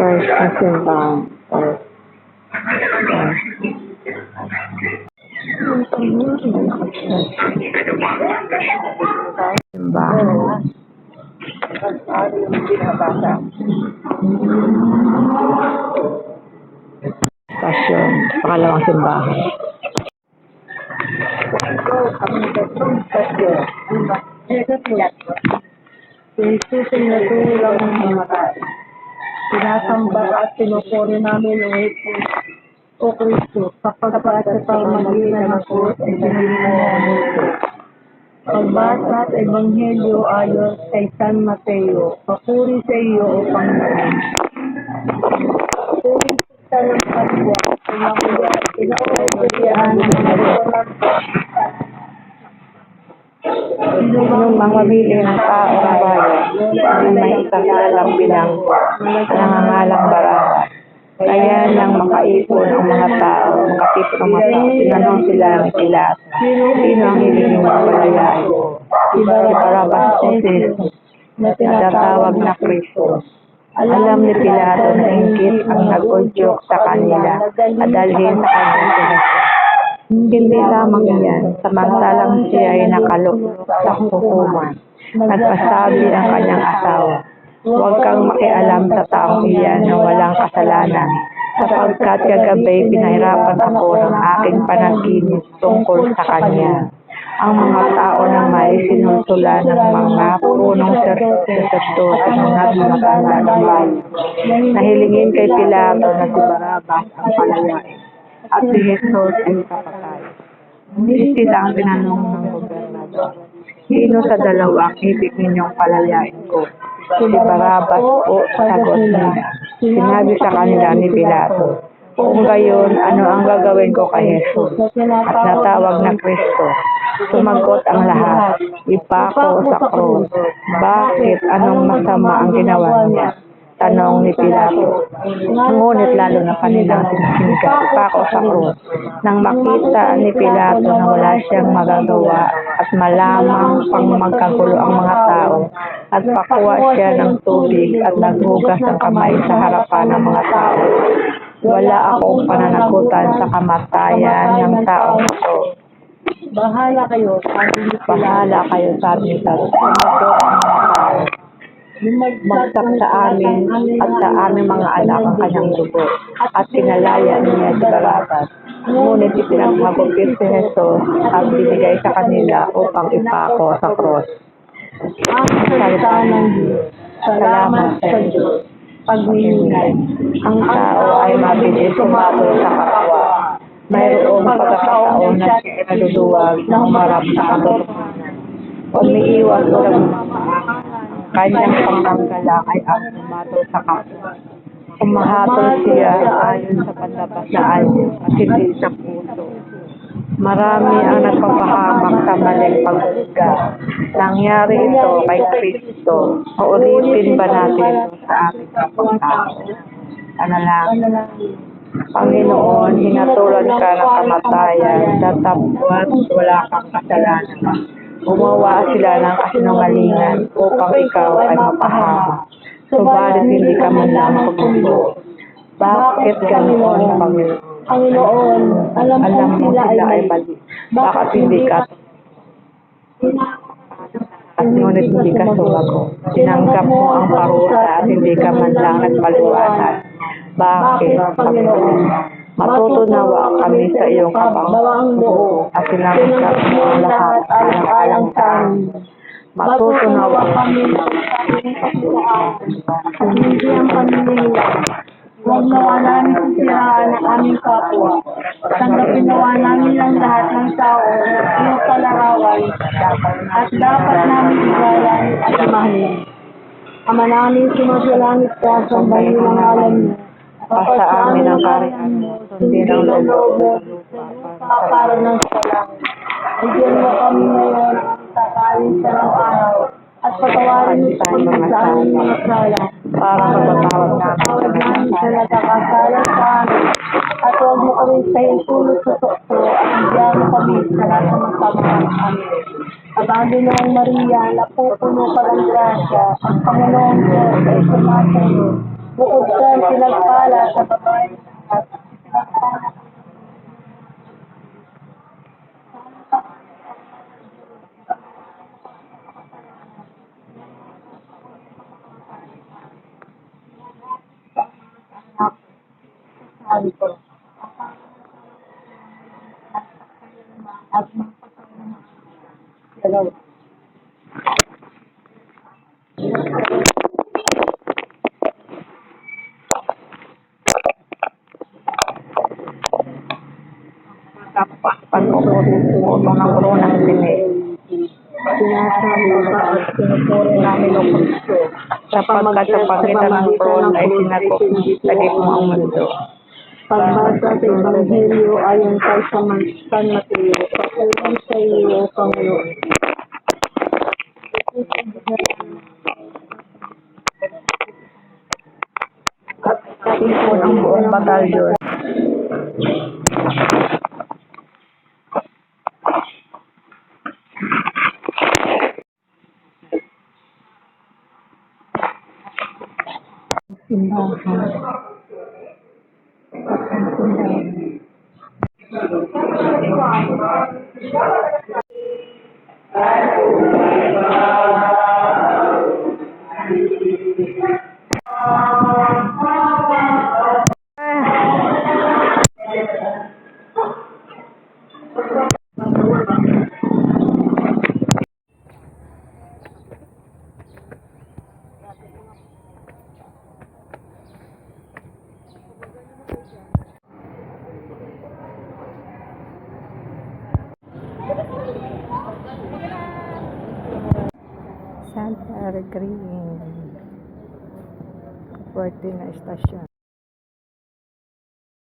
First na simbahan. Simbahan. Pasyon. Pangalawang simbahan. Jesus ay natulang ng namatay. Sinasamba at pinupuri namin o Kristo, sapagkat sa pamagitan ng krus ay pinili mo ang mundo. Pagbasa at Ebanghelyo ayon kay San Mateo. Papuri sa iyo, O Panginoon. Papuri sa ng kapwa, pinakaibigan ng mga Nung mamamili ng tao ng bayan, na may isang lalang bilanggo, nangangalang Barabas. Kaya nang makaipon ang mga tao, tinanong sila ng Pilato, sino ang hiling mong palayain? Si Barabas o si Jesus, na tinatawag na Kristo. Alam ni Pilato na inggit ang nag-udyok sa kanila at dalhin sa kanya si Jesus. Hindi lamang iyan, samantalang siya ay nakalok sa hukuman. Nagpasabi ang kanyang asawa, huwag kang makialam sa taong iyan na walang kasalanan, sapagkat kagabi pinahirapan ako ng aking panaginip tungkol sa kanya. Ang mga tao na may sinulsulan ng mga punong sacerdote na naging matanda ng bayan. Nahilingin kay Pilato na si Barabas ang palayain at si Jesus ay kapatay. Hindi sila ang tinanong ng gobernador, sino sa dalawang ibig ninyong palayain ko? Si Barabas o? Sagot niya. Sinabi sa kanila ni Pilato, kung gayon, ano ang gagawin ko kay Jesus? At natawag na Kristo. Sumagot ang lahat, ipako sa krus. Bakit? Anong masama ang ginawa niya? Tanong ni Pilato. Ngunit lalo na kanilang sinisinigaw, ipako sa krus. Nang makita ni Pilato na wala siyang magagawa at malamang pang magkagulo ang mga tao, at pakuha siya ng tubig at naghugas ng kamay sa harapan ng mga tao. Wala akong pananagutan sa kamatayan ng taong ito. Bahala kayo, sabi ni Pilato. Sumagot ang mga tao. Magsak sa amin at sa aming mga anak ang kanyang dugo, at pinalaya niya si Barabas. Ngunit ipinaghagupit si Jesus at binigay sa kanila upang ipako sa krus. Ang salita ng Diyos. Salamat sa Diyos. Pagninilay. Ang tao ay mabilis sumagot sa kapwa. Mayroong pagkakataon na siya naluluwag ng marap na katotohanan. Umiiwas sa kanyang panganggalang ay ang sumagot sa kapwa. Umahatol siya ayon sa panlabasaan at hindi sa puso. Marami ang nagpapahamak sa maling paghuhusga. Nangyari ito kay Kristo. Uulitin ba natin ito sa ating kapwa-tao? Panalangin. Panginoon, hinatulan ka ng kamatayan, datapwat wala kang kasalanan. Gumawa sila ng kasinungalingan upang ikaw ay mapahamak. Subalit hindi ka man lang pagbubuo. Bakit ganoon, Panginoon? Panginoon, alam mo sila ay mali. Bakit hindi ka at ngunit hindi ka sumagot? Tinanggap mo ang parusa at hindi ka man lang nagpaliwanag. Bakit, Panginoon? Matutunawa kami sa iyong kapangyarihan at tinanggap mo ang lahat alang-alang sa amin. Matutunawa kami sa iyong kapangyarihan at hindi ang pamilya. Huwag nawa namin sisiraan ang aming kapwa. Tanggapin nawa namin ang lahat ng tao na iyong kalarawan at dapat namin igalang at imahin. Ama namin, sumasalangit ka, sambahin ang ngalan mo. Pasa amin ang kariyan mo, sundin ang loob mo para ng salangit. Bigyan mo kami ngayon ang kakain sa araw at patawarin mo sa aming mga sala. Para magpatawad namin sa nagkakasala sa amin. At huwag mo kami sa tulog sa tukso at bigyan mo kami sa lahat ng masama. Amen. Abado noong Maria, napupuno ka ng grasya, ang Panginoon Diyos ay sumasayo. Bukod ka pinagpala sa babae at sabi ko. At hello. Pag-utong ng koronang bini. Sinasamba ka at pinupuri namin o Kristo. Sapagkat sa pagitan ng koron ay sinakop mo ang mundo. Pagbasa sa Ebanghelyo ayon kay San Mateo, papuri sa iyo, Panginoon. At ipon ang buong batalyon. Simbahan. Santa Green. Puerto na estasyon.